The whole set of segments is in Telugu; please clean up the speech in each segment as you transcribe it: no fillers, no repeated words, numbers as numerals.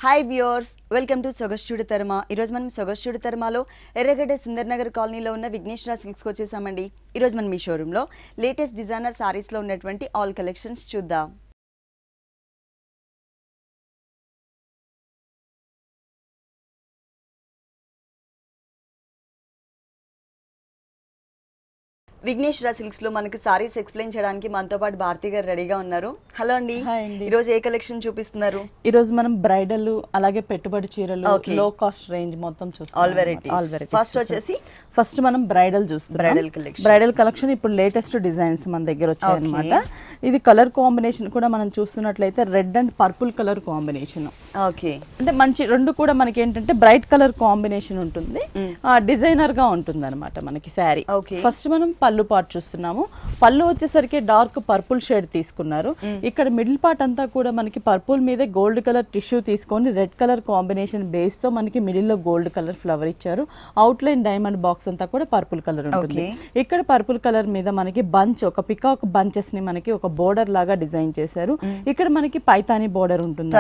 హాయ్ వ్యూవర్స్, వెల్కమ్ టు సొగస్టుడి తర్మ. ఈరోజు మనం సొగస్టుడి తర్మలో ఎర్రగడ్డ సుందర్ నగర్ కాలనీలో ఉన్న విఘ్నేశ్వర సిల్క్స్కి వచ్చేసామండి. ఈరోజు మనం మీ షోరూంలో లేటెస్ట్ డిజైనర్ సారీస్లో ఉన్నటువంటి ఆల్ కలెక్షన్స్ చూద్దాం. విఘ్నేశ్వర సిల్క్స్ లో మనకి సారీస్ ఎక్స్ప్లెయిన్ చేయడానికి మనతో పాటు భారతి గారు రెడీగా ఉన్నారు. హలో అండి, ఈ రోజు ఏ కలెక్షన్ చూపిస్తున్నారు? ఈ రోజు మనం బ్రైడల్ అలాగే పెట్టుబడి చీరలు లో కాస్ట్ రేంజ్ మొత్తం చూస్తాం. All varieties. ఫస్ట్ మనం బ్రైడల్ చూస్తాం. బ్రైడల్ కలెక్షన్ ఇప్పుడు లేటెస్ట్ డిజైన్స్ మన దగ్గర వచ్చాయి అన్నమాట. ఇది కలర్ కాంబినేషన్ కూడా మనం చూస్తున్నట్లయితే red and purple colour combination. Okay, అంటే మంచి రెండు కూడా మనకి ఏంటంటే బ్రైట్ కలర్ కాంబినేషన్ ఉంటుంది, డిజైనర్ గా ఉంటుంది అనమాట మనకి శారీ. ఫస్ట్ మనం పళ్ళు పార్ట్ చూస్తున్నాము. పళ్ళు వచ్చేసరికి డార్క్ పర్పుల్ షేడ్ తీసుకున్నారు. ఇక్కడ మిడిల్ పార్ట్ అంతా కూడా మనకి పర్పుల్ మీద గోల్డ్ కలర్ టిష్యూ తీసుకొని రెడ్ కలర్ కాంబినేషన్ బేస్ తో మనకి మిడిల్ లో గోల్డ్ కలర్ ఫ్లవర్ ఇచ్చారు. అవుట్ లైన్ డైమండ్ బాక్స్ అంతా కూడా పర్పుల్ కలర్ ఉంటుంది. ఇక్కడ పర్పుల్ కలర్ మీద మనకి బంచ్, ఒక పికాక్ బంచెస్ ని మనకి ఒక బోర్డర్ లాగా డిజైన్ చేశారు. ఇక్కడ మనకి పైతాని బోర్డర్ ఉంటుంది,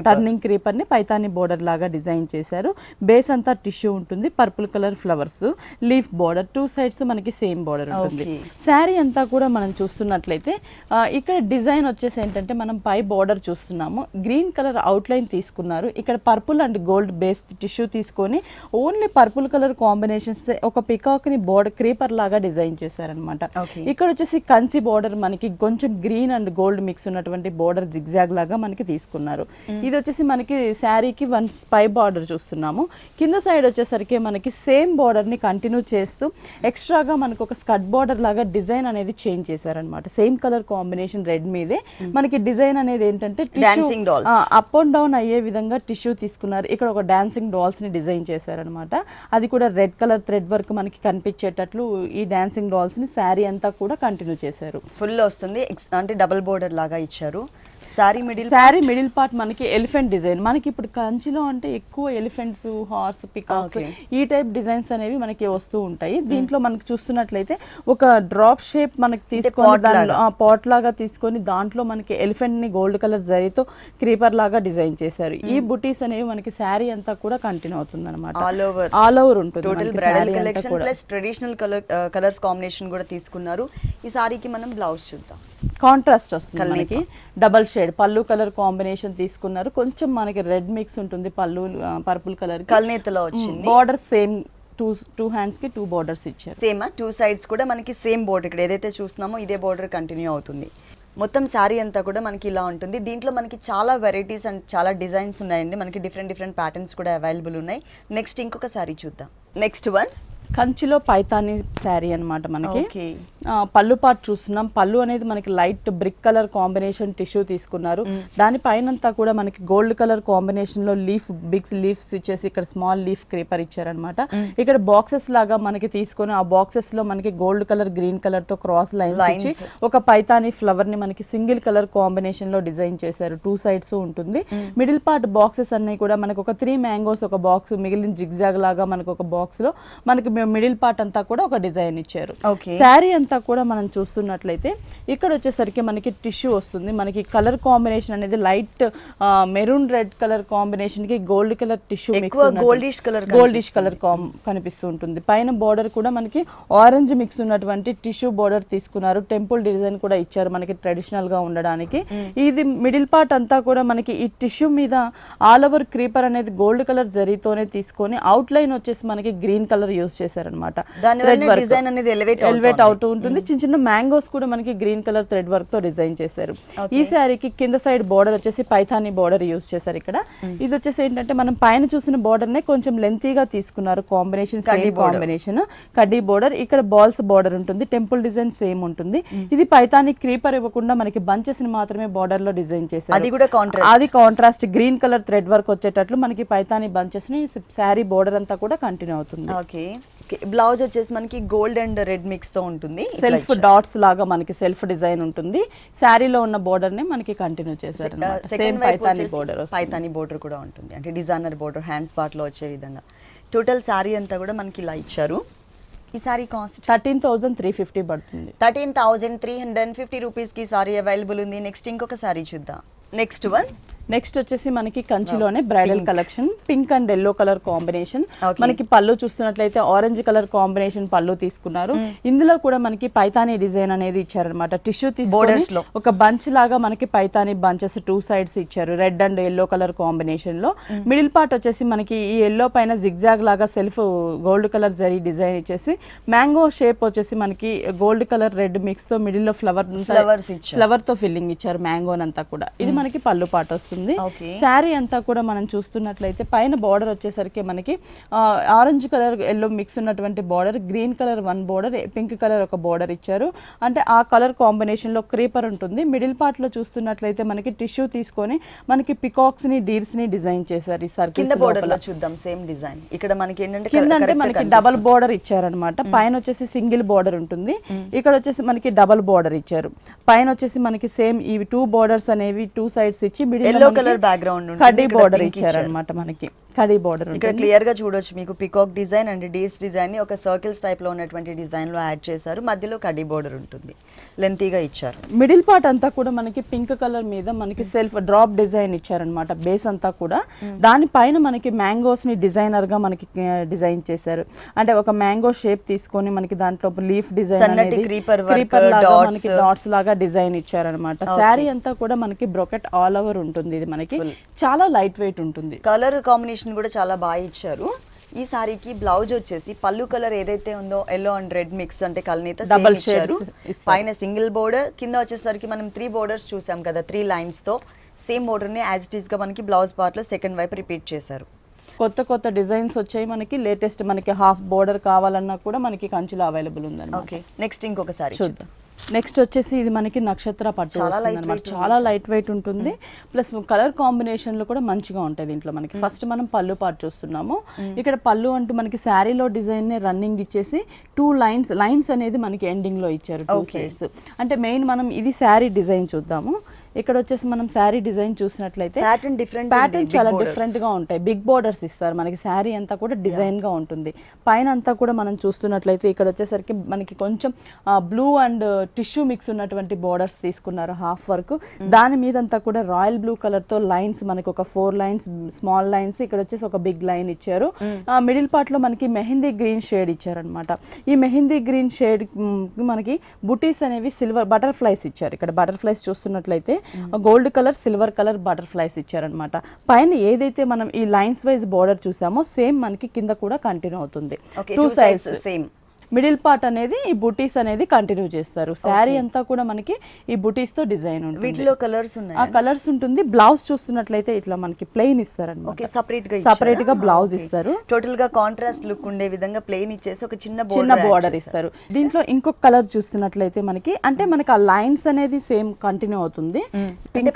టర్నింగ్ క్రీపర్ ని పైతాని బోర్డర్ లాగా డిజైన్ చేశారు. బేస్ అంతా టిష్యూ ఉంటుంది, purple colour flowers, leaf border, two sides మనకి సేమ్ బోర్డర్ ఉంటుంది. శారీ అంతా కూడా మనం చూస్తున్నట్లయితే ఇక్కడ డిజైన్ వచ్చేసి ఏంటంటే మనం పై బోర్డర్ చూస్తున్నాము. గ్రీన్ కలర్ అవుట్ లైన్ తీసుకున్నారు. ఇక్కడ purple and gold base tissue తీసుకొని ఓన్లీ పర్పుల్ కలర్ కాంబినేషన్స్ ఒక పికాక్ ని బోర్డర్ క్రీపర్ లాగా డిజైన్ చేశారనమాట. ఇక్కడ వచ్చేసి కంచి బోర్డర్ మనకి కొంచెం గ్రీన్ అండ్ గోల్డ్ మిక్స్ ఉన్నటువంటి బోర్డర్ జిగ్జాగ్ లాగా మనకి తీసుకున్నారు. ఇది వచ్చేసి మనకి శారీకి వన్ స్పై బార్డర్ చూస్తున్నాము. కింద సైడ్ వచ్చేసరికి మనకి సేమ్ బోర్డర్ ని కంటిన్యూ చేస్తూ ఎక్స్ట్రాగా మనకు ఒక స్కర్ట్ బోర్డర్ లాగా డిజైన్ అనేది చేంజ్ చేశారనమాట. సేమ్ కలర్ కాంబినేషన్ రెడ్ మీదే మనకి డిజైన్ అనేది ఏంటంటే అప్ అండ్ డౌన్ అయ్యే విధంగా టిష్యూ తీసుకున్నారు. ఇక్కడ ఒక డాన్సింగ్ డాల్స్ ని డిజైన్ చేశారనమాట. అది కూడా రెడ్ కలర్ థ్రెడ్ వర్క్ మనకి కనిపించేటట్లు ఈ డాన్సింగ్ డాల్స్ ని శారీ అంతా కూడా కంటిన్యూ చేశారు. ఫుల్ వస్తుంది, అంటే డబుల్ బోర్డర్ లాగా ఇచ్చారు. శారీ మిడిల్ పార్ట్ మనకి ఎలిఫెంట్ డిజైన్. మనకి ఇప్పుడు కంచిలో అంటే ఎక్కువ ఎలిఫెంట్స్, హార్స్, పికాక్స్ ఈ టైప్ డిజైన్స్ అనేవి మనకి వస్తూ ఉంటాయి. దీంట్లో మనకి చూస్తున్నట్లయితే ఒక డ్రాప్ షేప్ మనకి తీసుకొని పాట్ లాగా తీసుకొని దాంట్లో మనకి ఎలిఫెంట్ ని గోల్డ్ కలర్ జరీతో క్రీపర్ లాగా డిజైన్ చేశారు. ఈ బుటీస్ అనేవి మనకి శారీ అంతా కూడా కంటిన్యూ అవుతుంది అనమాట. ఆల్ ఓవర్ ఉంటుంది. ట్రెడిషనల్ కలర్స్ కాంబినేషన్ కూడా తీసుకున్నారు. ఈ సారీకి మనం బ్లౌజ్ చూద్దాం. కాంట్రాస్ట్ వస్తుంది మనకి, డబల్ షేడ్ పళ్ళు కలర్ కాంబినేషన్ తీసుకున్నారు. కొంచెం మనకి రెడ్ మిక్స్ ఉంటుంది పళ్ళు, పర్పుల్ కలర్ కల్నేతలో వచ్చింది. బోర్డర్ సేమ్ టూ హ్యాండ్స్ కి 2 బోర్డర్స్ ఇచ్చారు. సేమ్ 2 సైడ్స్ కూడా మనకి సేమ్ బోర్డర్, ఇక్కడ ఏదైతే చూస్తున్నామో ఇదే బోర్డర్ కంటిన్యూ అవుతుంది. మొత్తం శారీ అంతా కూడా మనకి ఇలా ఉంటుంది. దీంట్లో మనకి చాలా వెరైటీస్ అండ్ చాలా డిజైన్స్ ఉన్నాయండి. మనకి డిఫరెంట్ ప్యాటర్న్స్ కూడా అవైలబుల్ ఉన్నాయి. నెక్స్ట్ ఇంకొక శారీ చూద్దాం. నెక్స్ట్ వన్ కంచిలో పైతాని శారీ అనమాట. మనకి పళ్ళు పార్ట్ చూస్తున్నాం. పళ్ళు అనేది మనకి light brick colour combination tissue తీసుకున్నారు. దాని పైనంతా కూడా మనకి గోల్డ్ కలర్ కాంబినేషన్ లో బిగ్ లీఫ్స్ ఇచ్చేసి ఇక్కడ స్మాల్ లీఫ్ క్రీపర్ ఇచ్చారనమాట. ఇక్కడ బాక్సెస్ లాగా మనకి తీసుకొని ఆ బాక్సెస్ లో మనకి గోల్డ్ కలర్ గ్రీన్ కలర్ తో క్రాస్ లైన్స్ ఇచ్చి ఒక పైతాని ఫ్లవర్ ని మనకి సింగిల్ కలర్ కాంబినేషన్ లో డిజైన్ చేశారు. 2 సైడ్స్ ఉంటుంది. మిడిల్ పార్ట్ బాక్సెస్ అన్ని కూడా మనకి ఒక 3 మ్యాంగోస్ ఒక బాక్స్, మిగిలిన జిగ్జాగ్ లాగా మనకి ఒక బాక్స్ లో మనకి మిడిల్ పార్ట్ అంతా కూడా ఒక డిజైన్ ఇచ్చారు. శారీ అంతా కూడా మనం చూస్తున్నట్లయితే ఇక్కడ వచ్చేసరికి మనకి టిష్యూ వస్తుంది. మనకి కలర్ కాంబినేషన్ అనేది light maroon red colour combination కి gold colour tissue mix, goldish colour కనిపిస్తూ ఉంటుంది. పైన బోర్డర్ కూడా మనకి ఆరెంజ్ మిక్స్ ఉన్నటువంటి టిష్యూ బోర్డర్ తీసుకున్నారు. టెంపుల్ డిజైన్ కూడా ఇచ్చారు మనకి ట్రెడిషనల్ గా ఉండడానికి. ఇది మిడిల్ పార్ట్ అంతా కూడా మనకి ఈ టిష్యూ మీద ఆల్ ఓవర్ క్రీపర్ అనేది గోల్డ్ కలర్ జరీతోనే తీసుకొని అవుట్ లైన్ వచ్చేసి మనకి గ్రీన్ కలర్ యూస్ చేశారనమాట. ఎలివేట్ అవుతూ ఉంటుంది. చిన్న మ్యాంగోస్ కూడా మనకి గ్రీన్ కలర్ థ్రెడ్ వర్క్ తో డిజైన్ చేశారు. ఈ శారీకి కింద సైడ్ బోర్డర్ వచ్చేసి పైథానీ బోర్డర్ యూస్ చేశారు. ఇక్కడ ఇది వచ్చేసి ఏంటంటే మనం పైన చూసిన బోర్డర్ నే కొంచెం లెంతీగా తీసుకున్నారు. కాంబినేషన్ సేమ్ కాంబినేషన్ కడ్డీ బోర్డర్, ఇక్కడ బాల్స్ బోర్డర్ ఉంటుంది. టెంపుల్ డిజైన్ సేమ్ ఉంటుంది. ఇది పైథానీ క్రీపర్ ఇవ్వకుండా మనకి బంచెస్ ని మాత్రమే బోర్డర్ లో డిజైన్ చేశారు. అది contrast green colour thread work వచ్చేటట్లు మనకి పైథానీ బంచెస్ ని శారీ బోర్డర్ అంతా కూడా కంటిన్యూ అవుతుంది. బ్లౌజ్ వచ్చేసి మనకి గోల్డ్ అండ్ రెడ్ మిక్స్ తో ఉంటుంది. సెల్ఫ్ డాట్స్ లాగా మనకి సెల్ఫ్ డిజైన్ ఉంటుంది. శారీలో ఉన్న బోర్డర్ ని మనకి కంటిన్యూ చేశారు. పైతాని బోర్డర్ కూడా ఉంటుంది, అంటే డిజైనర్ బోర్డర్ హ్యాండ్స్ పార్ట్ లో వచ్చే విధంగా. టోటల్ శారీ అంతా కూడా మనకి ఇలా ఇచ్చారు. ఈ సారీ కాస్ట్ 13,350 పడుతుంది. 13,350 రూపీస్ కి సారీ అవైలబుల్ ఉంది. నెక్స్ట్ ఇంకొక సారీ చూద్దాం. నెక్స్ట్ వన్ నెక్స్ట్ వచ్చేసి మనకి కంచిలోనే bridal collection pink and yellow colour combination. మనకి పళ్ళు చూస్తున్నట్లయితే ఆరెంజ్ కలర్ కాంబినేషన్ పళ్ళు తీసుకున్నారు. ఇందులో కూడా మనకి పైతానీ డిజైన్ అనేది ఇచ్చారనమాట. టిష్యూ తీసుకొని ఒక బంచ్ లాగా మనకి పైతానీ బంచెస్ 2 సైడ్స్ ఇచ్చారు red and yellow colour combination లో. మిడిల్ పార్ట్ వచ్చేసి మనకి ఈ ఎల్లో పైన జిగ్జాగ్ లాగా self gold colour zari design ఇచ్చేసి మ్యాంగో షేప్ వచ్చేసి మనకి గోల్డ్ కలర్ రెడ్ మిక్స్ తో మిడిల్ లో ఫ్లవర్ తో ఫిల్లింగ్ ఇచ్చారు మ్యాంగోనంతా కూడా. ఇది మనకి పళ్ళు పార్ట్ వస్తుంది. శారీ అంతా కూడా మనం చూస్తున్నట్లయితే పైన బార్డర్ వచ్చేసరికి మనకి ఆరెంజ్ కలర్ ఎల్లో మిక్స్ ఉన్నటువంటి border, green colour 1 border, pink colour ఒక బార్డర్ ఇచ్చారు. అంటే ఆ కలర్ కాంబినేషన్ లో క్రీపర్ ఉంటుంది. మిడిల్ పార్ట్ లో చూస్తున్నట్లయితే మనకి టిష్యూ తీసుకొని మనకి పికాక్స్ ని డీర్స్ ని డిజైన్ చేశారు. ఈ సర్కిల్స్ లో చూద్దాం సేమ్ డిజైన్. ఇక్కడ మనకి ఏంటంటే కింద అంటే మనకి డబల్ బార్డర్ ఇచ్చారనమాట. పైన వచ్చేసి సింగిల్ బార్డర్ ఉంటుంది, ఇక్కడ వచ్చేసి మనకి డబల్ బార్డర్ ఇచ్చారు. పైన వచ్చేసి మనకి సేమ్ ఈ 2 బార్డర్స్ అనేవి 2 సైడ్స్ ఇచ్చి మిడిల్ కలర్ బ్యాక్గ్రౌండ్ కడ్డీ బార్డర్ ఇచ్చారన్నమాట. మనకి కడ్డీ బార్డర్ ఇక్కడ క్లియర్ గా చూడొచ్చు మీకు peacock design and deers design ని ఒక సర్కిల్స్ టైప్ లో ఉన్నటువంటి డిజైన్ లో యాడ్ చేశారు. మధ్యలో కడ్డీ బార్డర్ ఉంటుంది, లెంతీగా ఇచ్చారు. మిడిల్ పార్ట్ అంతా కూడా మనకి పింక్ కలర్ మీద మనకి సెల్ఫ్ డ్రాప్ డిజైన్ ఇచ్చారనమాట. బేస్ అంతా కూడా దానిపైన మనకి మ్యాంగోస్ ని డిజైనర్ గా మనకి డిజైన్ చేశారు. అంటే ఒక మ్యాంగో షేప్ తీసుకొని మనకి దాంట్లో లీఫ్ డిజైన్ అనేది క్రీపర్ లాగా మనకి డాట్స్ లాగా డిజైన్ ఇచ్చారనమాట. శారీ అంతా కూడా మనకి బ్రోకెట్ ఆల్ ఓవర్ ఉంటుంది. ఇది మనకి చాలా లైట్ వెయిట్ ఉంటుంది. కలర్ కాంబినేషన్ కూడా చాలా బాగా ఇచ్చారు. ఈ సారీకి బ్లౌజ్ వచ్చేసి పళ్ళు కలర్ ఏదైతే ఉందో ఎల్లో అండ్ రెడ్ మిక్స్ అంటే కల్నీత డబుల్ ఇచ్చారు. పైన సింగిల్ బోర్డర్, కింద వచ్చేసరికి మనం 3 బోర్డర్స్ చూసాం కదా, 3 లైన్స్ తో సేమ్ బోర్డర్ ని యాజ్ ఇట్ ఈస్ గా మనకి బ్లౌజ్ పార్ట్ లో సెకండ్ వైపు రిపీట్ చేశారు. కొత్త కొత్త డిజైన్స్ వచ్చాయి మనకి. లేటెస్ట్ మనకి హాఫ్ బోర్డర్ కావాలన్నా కూడా మనకి కంచిలో అవైలబుల్ ఉందండి. ఓకే, నెక్స్ట్ ఇంకొక సారీ చూద్దాం. నెక్స్ట్ వచ్చేసి ఇది మనకి నక్షత్ర పట్టు వస్తుందన్నమాట. చాలా లైట్ వెయిట్ ఉంటుంది, ప్లస్ కలర్ కాంబినేషన్ లో కూడా మంచిగా ఉంటుంది దీంట్లో మనకి. ఫస్ట్ మనం పళ్ళు పార్ట్ చూస్తున్నాము. ఇక్కడ పళ్ళు అంటూ మనకి శారీలో డిజైన్ ని రన్నింగ్ ఇచ్చేసి 2 లైన్స్ అనేది మనకి ఎండింగ్ లో ఇచ్చారు 2 సైడ్స్. అంటే మెయిన్ మనం ఇది శారీ డిజైన్ చూద్దాము. ఇక్కడ వచ్చేసి మనం శారీ డిజైన్ చూసినట్లయితే ప్యాటర్న్ చాలా డిఫరెంట్ గా ఉంటాయి. బిగ్ బోర్డర్స్ ఇస్తారు మనకి. శారీ అంతా కూడా డిజైన్ గా ఉంటుంది. పైన అంతా కూడా మనం చూస్తున్నట్లయితే ఇక్కడ వచ్చేసరికి మనకి కొంచెం బ్లూ అండ్ టిష్యూ మిక్స్ ఉన్నటువంటి బోర్డర్స్ తీసుకున్నారు హాఫ్ వరకు. దాని మీద అంతా కూడా రాయల్ బ్లూ కలర్ తో లైన్స్ మనకి ఒక 4 లైన్స్ స్మాల్ లైన్స్, ఇక్కడ వచ్చేసి ఒక బిగ్ లైన్ ఇచ్చారు. మిడిల్ పార్ట్ లో మనకి మెహందీ గ్రీన్ షేడ్ ఇచ్చారనమాట. ఈ మెహందీ గ్రీన్ షేడ్ మనకి బుటీస్ అనేవి సిల్వర్ బటర్ఫ్లైస్ ఇచ్చారు. ఇక్కడ బటర్ఫ్లైస్ చూస్తున్నట్లయితే gold colour silver colour butterflies ఇచ్చారనమాట. పైన ఏదైతే మనం ఈ లైన్స్ వైజ్ బోర్డర్ చూసామో సేమ్ మనకి కింద కూడా కంటిన్యూ అవుతుంది. 2 సైడ్స్ సేమ్. మిడిల్ పార్ట్ అనేది ఈ బుటీస్ అనేది కంటిన్యూ చేస్తారు. శారీ అంతా కూడా మనకి ఈ బుటీస్ తో డిజైన్ ఉంటుంది. వీటిలో కలర్స్ ఉన్నాయి, ఆ కలర్స్ ఉంటుంది. బ్లౌజ్ చూస్తున్నట్లయితే ఇట్లా మనకి ప్లెయిన్ ఇస్తారన్నమాట. సపరేట్ గా బ్లౌజ్ ఇస్తారు. టోటల్ గా కాంట్రాస్ట్ లుక్ ఉండే విధంగా ప్లెయిన్ ఇచ్చేసి ఒక చిన్న బోర్డర్ ఇస్తారు. దీంట్లో ఇంకొక కలర్ చూస్తున్నట్లయితే మనకి అంటే మనకి ఆ లైన్స్ అనేది సేమ్ కంటిన్యూ అవుతుంది.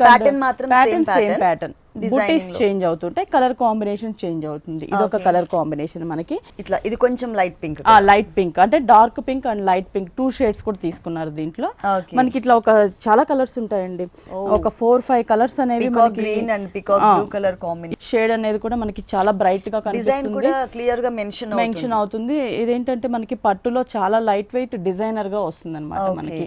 ప్యాటర్న్ మాత్రం సేమ్ ప్యాటర్న్, బుటీస్ చేంజ్ అవుతుంటాయి, కలర్ కాంబినేషన్ చేంజ్ అవుతుంది. ఇది ఒక కలర్ కాంబినేషన్ మనకి. ఇట్లా ఇది కొంచెం లైట్ పింక్, లైట్ పింక్ అంటే dark pink and light pink 2 shades కూడా తీసుకున్నారు దీంట్లో. మనకి ఇట్లా ఒక చాలా కలర్స్ ఉంటాయండి. ఒక 4-5 కలర్స్ అనేవి మనకి green and peacock blue colour combination. Shade అనేది కూడా మనకి చాలా బ్రైట్ గా కనిపిస్తుంది, కూడా క్లియర్ గా మెన్షన్ అవుతుంది. ఇదేంటంటే మనకి పట్టులో చాలా లైట్ వెయిట్ డిజైనర్ గా వస్తుంది అనమాట మనకి.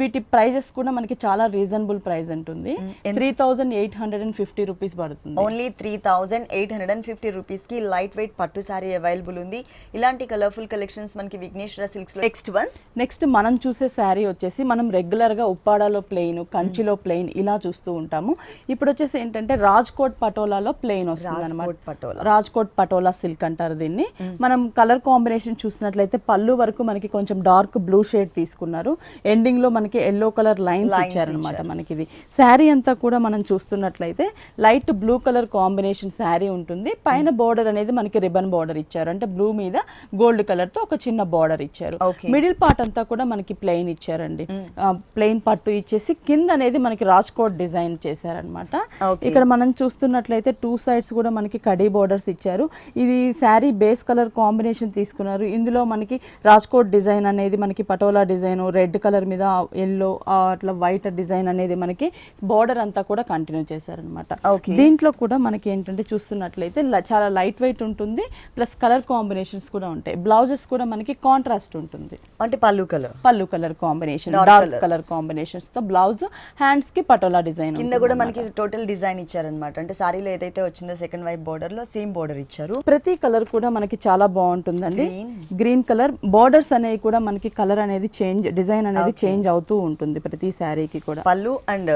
వీటి ప్రైజెస్ కూడా మనకి చాలా రీజనబుల్ ప్రైస్ ఉంటుంది. 3850 రూపీస్ పడుతుంది. ఓన్లీ 3850 రూపీస్ కి లైట్ వెయిట్ పట్టు సారీ అవైలబుల్ ఉంది. ఇలాంటి కలర్ఫుల్ కలెక్షన్స్ మనకి విఘ్నేశ్వర సిల్క్స్ లో. నెక్స్ట్ మనం చూసే శారీ వచ్చేసి మనం రెగ్యులర్ గా ఉప్పాడాలో ప్లెయిన్, కంచిలో ప్లెయిన్ ఇలా చూస్తూ ఉంటాము. ఇప్పుడు వచ్చేసి ఏంటంటే రాజ్కోట్ పటోలాలో ప్లెయిన్ వస్తుంది అనమాట. రాజ్కోట్ పటోలా సిల్క్ అంటారు దీన్ని. మనం కలర్ కాంబినేషన్ చూసినట్లయితే పళ్ళు వరకు మనకి కొంచెం డార్క్ బ్లూ షేడ్ తీసుకున్నారు. ఎండింగ్ లో మనకి ఎల్లో కలర్ లైన్స్ ఇచ్చారనమాట మనకి. ఇది శారీ అంతా కూడా మనం చూస్తున్నట్లయితే light blue colour combination sari ఉంటుంది. పైన బోర్డర్ అనేది మనకి రిబన్ బోర్డర్ ఇచ్చారు. అంటే బ్లూ మీద గోల్డ్ కలర్ తో ఒక చిన్న బోర్డర్ ఇచ్చారు. మిడిల్ పార్ట్ అంతా కూడా మనకి ప్లెయిన్ ఇచ్చారండి. ప్లెయిన్ పట్టు ఇచ్చేసి కింద అనేది మనకి రాజ్కోట్ డిజైన్ చేశారనమాట. ఇక్కడ మనం చూస్తున్నట్లయితే 2 సైడ్స్ కూడా మనకి కడీ బోర్డర్స్ ఇచ్చారు. ఇది శారీ బేస్ కలర్ కాంబినేషన్ తీసుకున్నారు. ఇందులో మనకి రాజ్కోట్ డిజైన్ అనేది మనకి పటోలా డిజైన్ రెడ్ కలర్ మీద ఎల్లో అట్లా వైట్ డిజైన్ అనేది మనకి బోర్డర్ అంతా కూడా కంటిన్యూ చేశారనమాట. దీంట్లో కూడా మనకి ఏంటంటే చూస్తున్నట్లయితే చాలా లైట్ వెయిట్ ఉంటుంది, ప్లస్ కలర్ కాంబినేషన్స్ కూడా ఉంటాయి. బ్లౌజెస్ కూడా మనకి కాంట్రాస్ట్ ఉంటుంది, అంటే పళ్ళు colour combination, dark colour combinations తో బ్లౌజ్, హ్యాండ్స్ కి పటోలా డిజైన్ కింద కూడా మనకి టోటల్ డిజైన్ ఇచ్చారనమాట. అంటే సారీలో ఏదైతే వచ్చిందో సెకండ్ వైపు బోర్డర్ లో సేమ్ బోర్డర్ ఇచ్చారు. ప్రతి కలర్ కూడా మనకి చాలా బాగుంటుందండి. గ్రీన్ కలర్ బోర్డర్స్ అనేవి కూడా మనకి కలర్ అనేది చేంజ్, డిజైన్ అనేది చేంజ్ అవుతూ ఉంటుంది ప్రతి శారీకి కూడా. పళ్ళు అండ్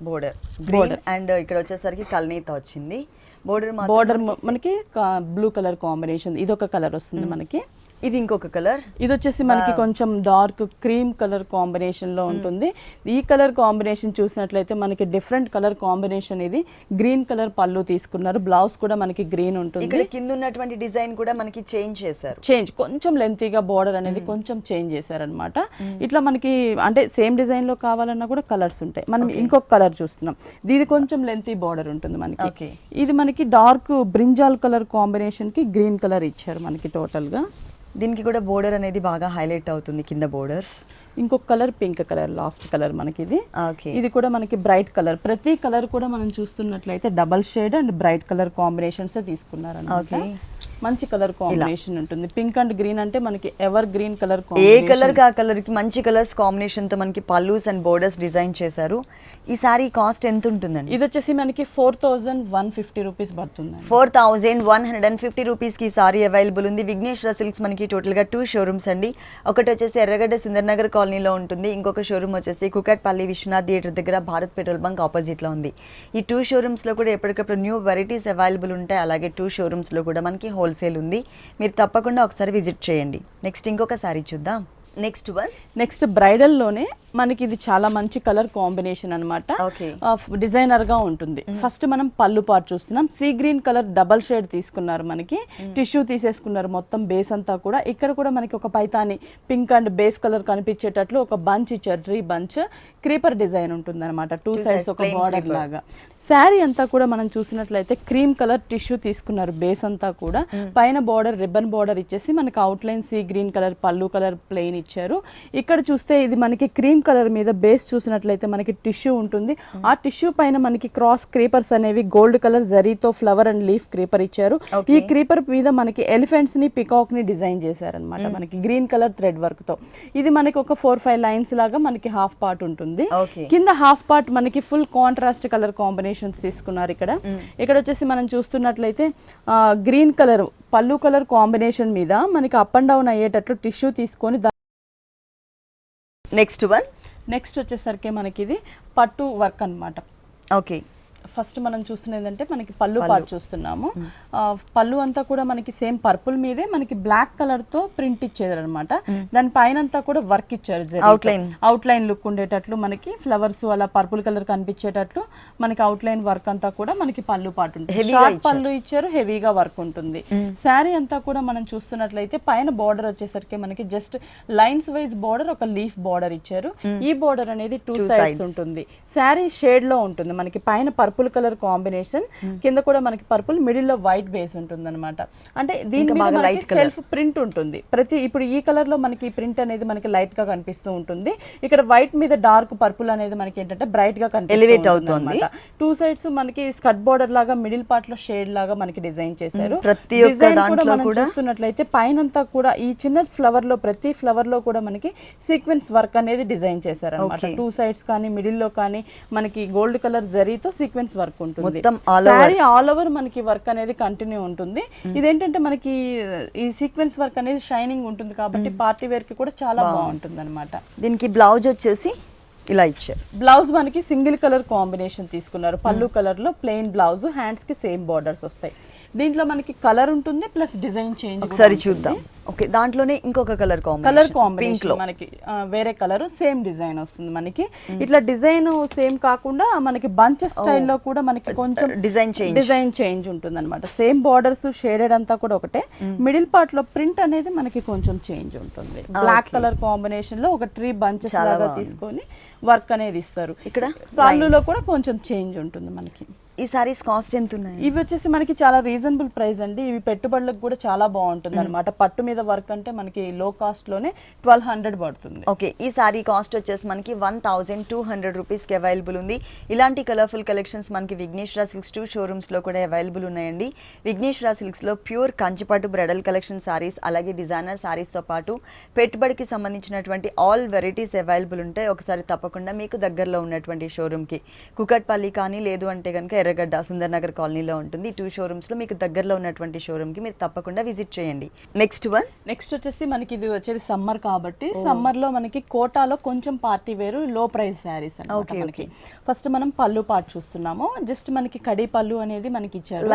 బోర్డర్ గ్రీన్ అండ్ ఇక్కడ వచ్చేసరికి కల్నీత వచ్చింది. బోర్డర్ మనకి బ్లూ కలర్ కాంబినేషన్, ఇదొక కలర్ వస్తుంది మనకి. ఇది ఇంకొక కలర్, ఇది వచ్చేసి మనకి కొంచెం డార్క్ క్రీమ్ కలర్ కాంబినేషన్ లో ఉంటుంది. ఈ కలర్ కాంబినేషన్ చూసినట్లయితే మనకి డిఫరెంట్ కలర్ కాంబినేషన్. ఇది గ్రీన్ కలర్ పళ్ళు తీసుకున్నారు, బ్లౌజ్ కూడా మనకి గ్రీన్ ఉంటుంది. ఇక్కడ కింద ఉన్నటువంటి డిజైన్ కూడా మనకి చేంజ్ కొంచెం లెంతీగా బోర్డర్ అనేది కొంచెం చేంజ్ చేశారనమాట. ఇట్లా మనకి అంటే సేమ్ డిజైన్ లో కావాలన్నా కూడా కలర్స్ ఉంటాయి. మనం ఇంకొక కలర్ చూస్తున్నాం, ఇది కొంచెం లెంతీ బోర్డర్ ఉంటుంది మనకి. ఇది మనకి డార్క్ బ్రింజాల్ కలర్ కాంబినేషన్ కి గ్రీన్ కలర్ ఇచ్చారు మనకి టోటల్ గా. దీనికి కూడా బోర్డర్ అనేది బాగా హైలైట్ అవుతుంది కింద బోర్డర్స్. ఇంకొక colour pink colour, last colour మనకి ఇది. ఇది కూడా మనకి బ్రైట్ కలర్. ప్రతి కలర్ కూడా మనం చూస్తున్నట్లయితే double shade and bright colour combinations తీసుకున్నారు అన్నమాట. మంచి కలర్ కాంబినేషన్ ఉంటుంది. పింక్ అండ్ గ్రీన్ అంటే మనకి ఎవర్ గ్రీన్ కలర్, ఏ కలర్ కా కలర్ కి మంచి కలర్స్ కాంబినేషన్ తో మనకి పల్లూస్ అండ్ బోర్డర్స్ డిజైన్ చేశారు. ఈ సారీ కాస్ట్ ఎంత ఉంటుందండి? ఇది వచ్చేసి మనకి 4150 రూపీస్ పడుతుంది. 4150 రూపీస్ కి సారీ అవైలబుల్ ఉంది. విఘ్నేశ్వర సిల్క్స్ మనకి టోటల్ గా 2 షోరూమ్స్ అండి. ఒకటి వచ్చేసి ఎర్రగడ్డ సుందర్ నగర్ కాలనీలో ఉంటుంది, ఇంకొక షోరూమ్ వచ్చేసి కుకట్పల్లి విశ్వనాథ్ థియేటర్ దగ్గర భారత్ పెట్రోల్ బంక్ ఆపోజిట్ లో ఉంది. ఈ 2 షోరూమ్స్ లో కూడా ఎప్పటికప్పుడు న్యూ వెరైటీస్ అవైలబుల్ ఉంటాయి. అలాగే 2 షోరూమ్స్ లో కూడా మనకి హోల్సేల్ ఉంది. మీరు తప్పకుండా ఒకసారి విజిట్ చేయండి. నెక్స్ట్ ఇంకొక సారీ చూద్దాం. నెక్స్ట్ బ్రైడల్ లోనే మనకి ఇది చాలా మంచి కలర్ కాంబినేషన్ అనమాట. డిజైనర్ గా ఉంటుంది. ఫస్ట్ మనం పళ్ళు పార్ట్ చూస్తున్నాం. Sea green colour double shade తీసుకున్నారు మనకి. టిష్యూ తీసేసుకున్నారు మొత్తం బేస్ అంతా కూడా. ఇక్కడ కూడా మనకి ఒక Paithani pink and base colour కనిపించేటట్లు ఒక బంచ్ ఇచ్చారు, ట్రీ బంచ్. క్రీపర్ డిజైన్ ఉంటుంది అనమాట, 2 సైడ్స్ ఒక బార్డర్ లాగా. శారీ అంతా కూడా మనం చూసినట్లయితే క్రీమ్ కలర్ టిష్యూ తీసుకున్నారు బేస్ అంతా కూడా. పైన బార్డర్ రిబ్బన్ బార్డర్ ఇచ్చేసి మనకి out line sea green colour, పళ్ళు కలర్ ప్లెయిన్ ఇచ్చారు. ఇక్కడ చూస్తే ఇది మనకి క్రీమ్ కలర్ మీద బేస్ చూసినట్లయితే మనకి టిష్యూ ఉంటుంది. ఆ టిష్యూ పైన మనకి క్రాస్ క్రీపర్స్ అనేవి గోల్డ్ కలర్ జరీతో ఫ్లవర్ అండ్ లీఫ్ క్రీపర్ ఇచ్చారు. ఈ క్రీపర్ మీద మనకి ఎలిఫెంట్స్ ని, పికాక్ ని డిజైన్ చేశారనమాట మనకి గ్రీన్ కలర్ థ్రెడ్ వర్క్ తో. ఇది మనకి ఒక 4-5 లైన్స్ లాగా మనకి హాఫ్ పార్ట్ ఉంటుంది. కింద హాఫ్ పార్ట్ మనకి ఫుల్ కాంట్రాస్ట్ కలర్ కాంబినేషన్స్ తీసుకున్నారు. ఇక్కడ వచ్చేసి మనం చూస్తున్నట్లయితే గ్రీన్ కలర్ పళ్ళు కలర్ కాంబినేషన్ మీద మనకి అప్ అండ్ డౌన్ అయ్యేటట్లు టిష్యూ తీసుకొని నెక్స్ట్ వచ్చేసరికి మనకి ఇది పట్టు వర్క్ అన్నమాట. ఫస్ట్ మనం చూస్తున్నది ఏంటంటే మనకి పళ్ళు పార్ట్ చూస్తున్నాము. పళ్ళు అంతా కూడా మనకి సేమ్ పర్పుల్ మీదే మనకి బ్లాక్ కలర్ తో ప్రింట్ ఇచ్చేది అనమాట. దాని పైన అంతా కూడా వర్క్ ఇచ్చారు, అవుట్ లైన్ లుక్ ఉండేటట్లు మనకి ఫ్లవర్స్ అలా పర్పుల్ కలర్ కనిపించేటట్లు మనకి అవుట్ లైన్ వర్క్ అంతా కూడా మనకి పళ్ళు పార్ట్ ఉంటుంది. షార్ట్ పళ్ళు ఇచ్చారు, హెవీగా వర్క్ ఉంటుంది. శారీ అంతా కూడా మనం చూస్తున్నట్లయితే పైన బార్డర్ వచ్చేసరికి మనకి జస్ట్ లైన్స్ వైజ్ బార్డర్, ఒక లీఫ్ బార్డర్ ఇచ్చారు. ఈ బార్డర్ అనేది 2 సైడ్స్ ఉంటుంది. శారీ షేడ్ లో ఉంటుంది మనకి. పైన పర్పుల్ కలర్ కాంబినేషన్, కింద కూడా మనకి పర్పుల్, మిడిల్ లో వైట్ బేస్ ఉంటుంది అనమాట. అంటే దీని మీద మనకి సెల్ఫ్ ప్రింట్ ఉంటుంది. ఇప్పుడు ఈ కలర్ లో మనకి ప్రింట్ అనేది మనకి లైట్ గా కనిపిస్తూ ఉంటుంది. ఇక్కడ వైట్ మీద డార్క్ పర్పుల్ అనేది మనకి ఏంటంటే బ్రైట్ గా కనిపిస్తుంది అనమాట. 2 సైడ్స్ మనకి స్కర్ట్ బోర్డర్ లాగా మిడిల్ పార్ట్ లో షేడ్ లాగా మనకి డిజైన్ చేశారు. డిజైన్ కూడా మనం చూస్తున్నట్లయితే పైనంతా కూడా ఈ చిన్న ఫ్లవర్ లో, ప్రతి ఫ్లవర్ లో కూడా మనకి సీక్వెన్స్ వర్క్ అనేది డిజైన్ చేశారు అనమాట. 2 సైడ్స్ కానీ మిడిల్ లో కానీ మనకి గోల్డ్ కలర్ జరీతో సీక్వెన్స్ వర్క్ ఉంటుంది. సారీ ఆల్ ఓవర్ మనకి వర్క్ అనేది కంటిన్యూ ఉంటుంది. ఇదేంటంటే మనకి ఈ సీక్వెన్స్ వర్క్ అనేది షైనింగ్ ఉంటుంది కాబట్టి పార్టీ వేర్ కి కూడా చాలా బాగుంటుంది అనమాట. దీనికి బ్లౌజ్ వచ్చేసి ఇలా ఇచ్చారు. బ్లౌజ్ మనకి సింగిల్ కలర్ కాంబినేషన్ తీసుకున్నారు. పళ్ళు కలర్ లో ప్లెయిన్ బ్లౌజ్, హ్యాండ్స్ కి సేమ్ బార్డర్స్ వస్తాయి. దీంట్లో మనకి కలర్ ఉంటుంది ప్లస్ డిజైన్ చేంజ్. ఒకసారి చూద్దాం. దాంట్లోనే ఇంకొక కలర్ కాంబినేషన్ మనకి వేరే కలర్ సేమ్ డిజైన్ వస్తుంది మనకి. ఇట్లా డిజైన్ సేమ్ కాకుండా మనకి బంచెస్ స్టైల్లో కూడా మనకి కొంచెం డిజైన్ చేంజ్ ఉంటుంది అనమాట. సేమ్ బార్డర్స్ షేడెడ్ అంతా కూడా ఒకటే. మిడిల్ పార్ట్ లో ప్రింట్ అనేది మనకి కొంచెం చేంజ్ ఉంటుంది. బ్లాక్ కలర్ కాంబినేషన్ లో ఒక ట్రీ బంచెస్ లాగా తీసుకొని వర్క్ అనేది ఇస్తారు. ఇక్కడ పళ్ళులో కూడా కొంచెం చేంజ్ ఉంటుంది మనకి. ఈ సారీస్ కాస్ట్ ఎంత ఉన్నాయి? ఇవి వచ్చేసి మనకి చాలా రీజనబుల్ ప్రైస్ అండి. ఇవి పెట్టుబడులకు కూడా చాలా బాగుంటుంది అనమాట. పట్టు మీద వర్క్ అంటే మనకి లో కాస్ట్ లోనే 1200 పడుతుంది. ఓకే, ఈ సారీ కాస్ట్ వచ్చేసి మనకి 1200 రూపీస్కి అవైలబుల్ ఉంది. ఇలాంటి కలర్ఫుల్ కలెక్షన్స్ మనకి విఘ్నేశ్వర సిల్క్స్ 2 షోరూమ్స్లో కూడా అవైలబుల్ ఉన్నాయండి. విఘ్నేశ్వర సిల్క్స్లో ప్యూర్ కంచిపట్టు బ్రైడల్ కలెక్షన్ సారీస్ అలాగే డిజైనర్ సారీస్తో పాటు పెట్టుబడికి సంబంధించినటువంటి ఆల్ వెరైటీస్ అవైలబుల్ ఉంటాయి. ఒకసారి తప్పకుండా మీకు దగ్గరలో ఉన్నటువంటి షోరూమ్కి, కుకట్పల్లి కానీ లేదు అంటే కనుక ఎర్రగడ్డ సుందర్ నగర్ కాలనీలో ఉంటుంది. 2 షోరూమ్స్లో మీకు దగ్గరలో ఉన్నటువంటి షోరూమ్కి మీరు తప్పకుండా విజిట్ చేయండి. నెక్స్ట్ వచ్చేసి మనకి ఇది వచ్చేది సమ్మర్ కాబట్టి సమ్మర్ లో మనకి కోటాలో కొంచెం పార్టీ వేరు లో ప్రైస్ శారీస్ అన్నమాట. మనకి ఫస్ట్ మనం పళ్ళు పార్ట్ చూస్తున్నాము. జస్ట్ మనకి కడి పళ్ళు అనేది మనకి ఇచ్చారు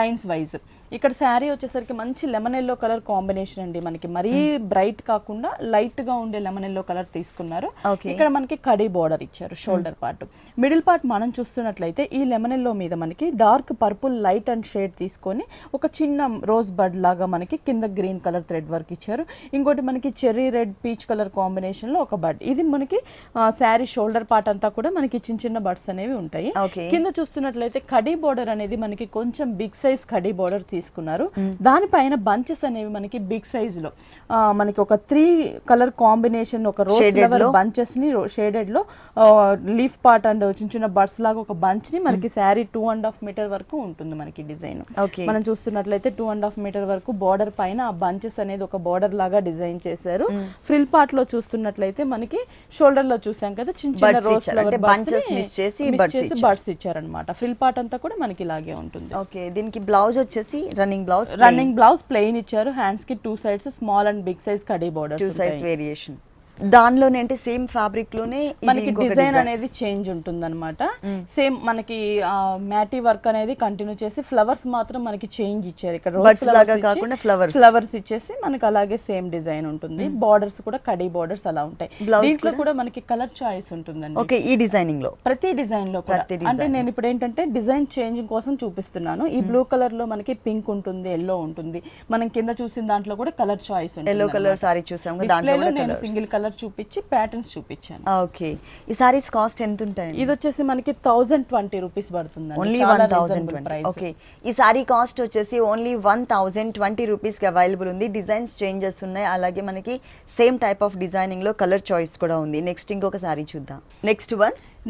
లైన్స్ వైజ్. ఇక్కడ శారీ వచ్చేసరికి మంచి లెమన్ ఎల్లో కలర్ కాంబినేషన్ అండి. మనకి మరీ బ్రైట్ కాకుండా లైట్ గా ఉండే లెమన్ ఎల్లో కలర్ తీసుకున్నారు. ఇక్కడ మనకి కడి బోర్డర్ ఇచ్చారు షోల్డర్ పార్ట్. మిడిల్ పార్ట్ మనం చూస్తున్నట్లయితే ఈ లెమన్ ఎల్లో మీద మనకి dark purple light and shade తీసుకొని ఒక చిన్న రోజ్ బడ్ లాగా మనకి కింద గ్రీన్ కలర్ థ్రెడ్ వర్క్ ఇచ్చారు. ఇంకోటి మనకి cherry red peach colour combination లో ఒక బడ్. ఇది మనకి శారీ షోల్డర్ పార్ట్ అంతా కూడా మనకి చిన్న చిన్న బడ్స్ అనేవి ఉంటాయి. కింద చూస్తున్నట్లయితే కడి బోర్డర్ అనేది మనకి కొంచెం బిగ్ సైజ్ కడి బోర్డర్ తీసుకున్నారు. దానిపైన బంచెస్ అనేవి మనకి బిగ్ సైజ్ లో మనకి ఒక 3 కలర్ కాంబినేషన్ ఒక రోజ్ ఫ్లవర్ బంచెస్ ని షేడెడ్ లో లీఫ్ పార్ట్ అండ్ చిన్న చిన్న బర్డ్స్ లాగా ఒక బంచ్ ని మనకి శారీ 2.5 మీటర్ వరకు ఉంటుంది మనకి డిజైన్. మనం చూస్తున్నట్లయితే 2.5 మీటర్ వరకు బోర్డర్ పైన ఆ బంచెస్ అనేది ఒక బోర్డర్ లాగా డిజైన్ చేశారు. ఫ్రిల్ పార్ట్ లో చూస్తున్నట్లయితే మనకి షోల్డర్ లో చూసాం కదా చిన్న చిన్న రోజ్ ఫ్లవర్ బర్డ్స్ ఇచ్చారనమాట. ఫ్రిల్ పార్ట్ అంతా కూడా మనకి ఇలాగే ఉంటుంది. ఓకే, దీనికి బ్లౌజ్ వచ్చేసి రన్నింగ్ బ్లౌజ్ ప్లెయిన్ ఇచ్చారు. హ్యాండ్స్ కి 2 sides small and big size కడి బోర్డర్స్ 2 సైడ్స్ వేరియేషన్. దానిలోనే అంటే సేమ్ ఫ్యాబ్రిక్ లోనే మనకి డిజైన్ అనేది చేంజ్ ఉంటుంది అనమాట. సేమ్ మనకి మ్యాటీ వర్క్ అనేది కంటిన్యూ చేసి ఫ్లవర్స్ మాత్రం మనకి చేంజ్ ఇచ్చారు. ఇక్కడ ఫ్లవర్స్ ఇచ్చేసి మనకి అలాగే సేమ్ డిజైన్ ఉంటుంది. బార్డర్స్ కూడా కడి బార్డర్స్ అలా ఉంటాయి. దీంట్లో కూడా మనకి కలర్ చాయిస్ ఉంటుందండి. ఓకే, ఈ డిజైనింగ్ లో ప్రతి డిజైన్ లో కూడా అంటే నేను ఇప్పుడు ఏంటంటే డిజైన్ చేంజింగ్ కోసం చూపిస్తున్నాను. ఈ బ్లూ కలర్ లో మనకి పింక్ ఉంటుంది, ఎల్లో ఉంటుంది. మనం కింద చూసిన దాంట్లో కూడా కలర్ చాయిస్ ఉంటుంది. ఎల్లో కలర్ సారీ చూసాము, దాంట్లో నేను సింగిల్ కలర్ చూపించి ప్యాటర్న్స్ చూపించాను. ఓకే, ఈ సారీస్ కాస్ట్ ఎంత ఉంటాయి? ఇది వచ్చేసి మనకి 1020 రూపీస్ పడుతుంది. ఓన్లీ 1020. ఓకే, ఈ సారీ కాస్ట్ వచ్చేసి ఓన్లీ 1020 రూపీస్ కి అవైలబుల్ ఉంది. డిజైన్స్ చేంజెస్ ఉన్నాయి, అలాగే మనకి సేమ్ టైప్ ఆఫ్ డిజైనింగ్ లో కలర్ చాయిస్ కూడా ఉంది. నెక్స్ట్ ఇంకొక సారీ చూద్దాం.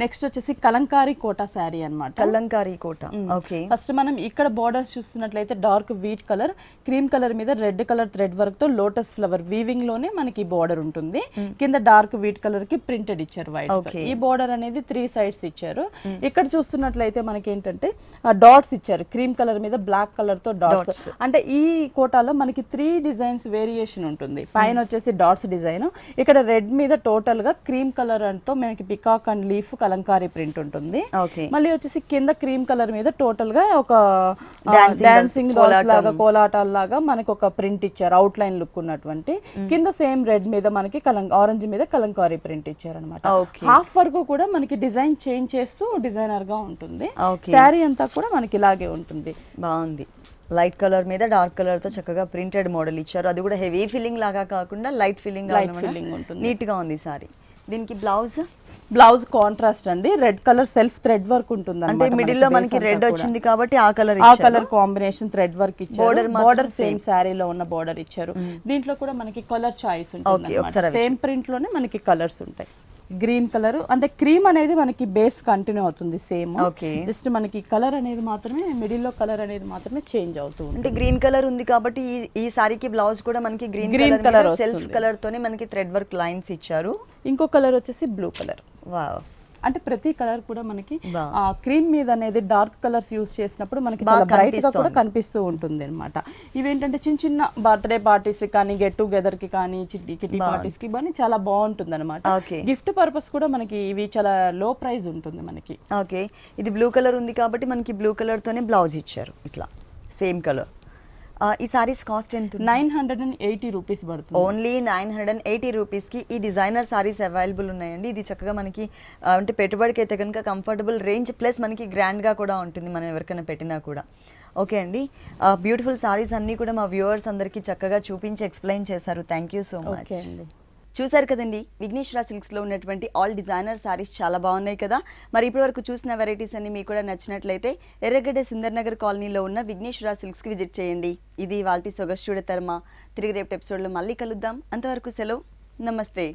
నెక్స్ట్ వచ్చేసి కలంకారీ కోటా శారీ అన్నమాట. కలంకారీ కోటా. ఓకే, ఫస్ట్ మనం ఇక్కడ బోర్డర్స్ చూస్తున్నట్లయితే dark wheat colour cream colour మీద రెడ్ కలర్ థ్రెడ్ వర్క్ తో లోటస్ ఫ్లవర్ వీవింగ్ లోనే మనకి బోర్డర్ ఉంటుంది. కింద డార్క్ వీట్ కలర్ కి ప్రింటెడ్ ఇచ్చారు వైట్. ఈ బోర్డర్ అనేది 3 సైడ్స్ ఇచ్చారు. ఇక్కడ చూస్తున్నట్లయితే మనకి ఏంటంటే డాట్స్ ఇచ్చారు. క్రీమ్ కలర్ మీద బ్లాక్ కలర్ తో డాట్స్. అంటే ఈ కోటాలో మనకి 3 డిజైన్స్ వేరియేషన్ ఉంటుంది. పైన వచ్చేసి డాట్స్ డిజైన్, ఇక్కడ రెడ్ మీద టోటల్ గా క్రీమ్ కలర్ తో మనకి peacock and leaf Kalamkari print ఉంటుంది. మళ్ళీ వచ్చేసి కింద క్రీమ్ కలర్ మీద టోటల్ గా ఒక డాన్సింగ్ లాగా కోలాటాల లాగా మనకి ఒక ప్రింట్ ఇచ్చారు. అవుట్ లైన్ లుక్ ఉన్నటువంటి. కింద సేమ్ రెడ్ మీద మనకి ఆరెంజ్ మీద కలంకారీ ప్రింట్ ఇచ్చారు అనమాట. హాఫ్ వరకు కూడా మనకి డిజైన్ చేంజ్ చేస్తూ డిజైనర్ గా ఉంటుంది. శారీ అంతా కూడా మనకి ఇలాగే ఉంటుంది. బాగుంది. లైట్ కలర్ మీద డార్క్ కలర్ తో చక్కగా ప్రింటెడ్ మోడల్ ఇచ్చారు. అది కూడా హెవీ ఫీలింగ్ లాగా కాకుండా లైట్ ఫీలింగ్ ఉంటుంది. నీట్ గా ఉంది సారీ. దీనికి బ్లౌజ్ కాంట్రాస్ట్ అండి. Red colour self thread work ఉంటుంది. అంటే మిడిల్ లో మనకి రెడ్ వచ్చింది కాబట్టి ఆ కలర్ కాంబినేషన్ థ్రెడ్ వర్క్ ఇచ్చారు. బోర్డర్ సేమ్ శారీలో ఉన్న బోర్డర్ ఇచ్చారు. దీంట్లో కూడా మనకి కలర్ చాయిస్ ఉంటుంది. సేమ్ ప్రింట్ లోనే మనకి కలర్స్ ఉంటాయి. గ్రీన్ కలర్ అంటే క్రీమ్ అనేది మనకి బేస్ కంటిన్యూ అవుతుంది సేమ్. జస్ట్ మనకి కలర్ అనేది మాత్రమే మిడిల్ లో కలర్ అనేది మాత్రమే చేంజ్ అవుతుంది. అంటే గ్రీన్ కలర్ ఉంది కాబట్టి ఈ సారీకి బ్లౌజ్ కూడా మనకి గ్రీన్ కలర్ సెల్ఫ్ కలర్ తోనే మనకి థ్రెడ్ వర్క్ లైన్స్ ఇచ్చారు. ఇంకో కలర్ వచ్చేసి బ్లూ కలర్. వావ్, అంటే ప్రతి కలర్ కూడా మనకి క్రీమ్ మీద అనేది డార్క్ కలర్స్ యూస్ చేసినప్పుడు మనకి చాలా బ్రైట్ గా కూడా కనిపిస్తూ ఉంటుంది అనమాట. ఇవేంటంటే చిన్న చిన్న బర్త్డే పార్టీస్ కానీ గెట్ టుగెదర్ కి కానీ కిటీ పార్టీస్ కి కానీ చాలా బాగుంటుంది అనమాట. గిఫ్ట్ పర్పస్ కూడా మనకి ఇవి చాలా లో ప్రైస్ ఉంటుంది మనకి. ఓకే, ఇది బ్లూ కలర్ ఉంది కాబట్టి మనకి బ్లూ కలర్ తోనే బ్లౌజ్ ఇచ్చారు. ఇట్లా సేమ్ కలర్. ఈ సారీస్ కాస్ట్ ఎంత? 980 రూపీస్ పడుతుంది. ఓన్లీ 980 రూపీస్కి ఈ డిజైనర్ సారీస్ అవైలబుల్ ఉన్నాయండి. ఇది చక్కగా మనకి అంటే పెట్టుబడికి అయితే కనుక కంఫర్టబుల్ రేంజ్ ప్లస్ మనకి గ్రాండ్గా కూడా ఉంటుంది మనం ఎవరికైనా పెట్టినా కూడా. ఓకే అండి, బ్యూటిఫుల్ సారీస్ అన్నీ కూడా మా వ్యూవర్స్ అందరికీ చక్కగా చూపించి ఎక్స్ప్లెయిన్ చేశారు. Thank you so much. చూసారు కదండి, విఘ్నేశ్వర సిల్క్స్లో ఉన్నటువంటి ఆల్ డిజైనర్ సారీస్ చాలా బాగున్నాయి కదా. మరి ఇప్పటివరకు చూసిన వెరైటీస్ అన్ని మీకు కూడా నచ్చినట్లయితే ఎర్రగడ్డ సుందర్ నగర్ కాలనీలో ఉన్న విఘ్నేశ్వర సిల్క్స్కి విజిట్ చేయండి. ఇది వాల్టి సొగసు చూడతరమా. తిరిగి రేపు ఎపిసోడ్లో మళ్ళీ కలుద్దాం. అంతవరకు సెలవు, నమస్తే.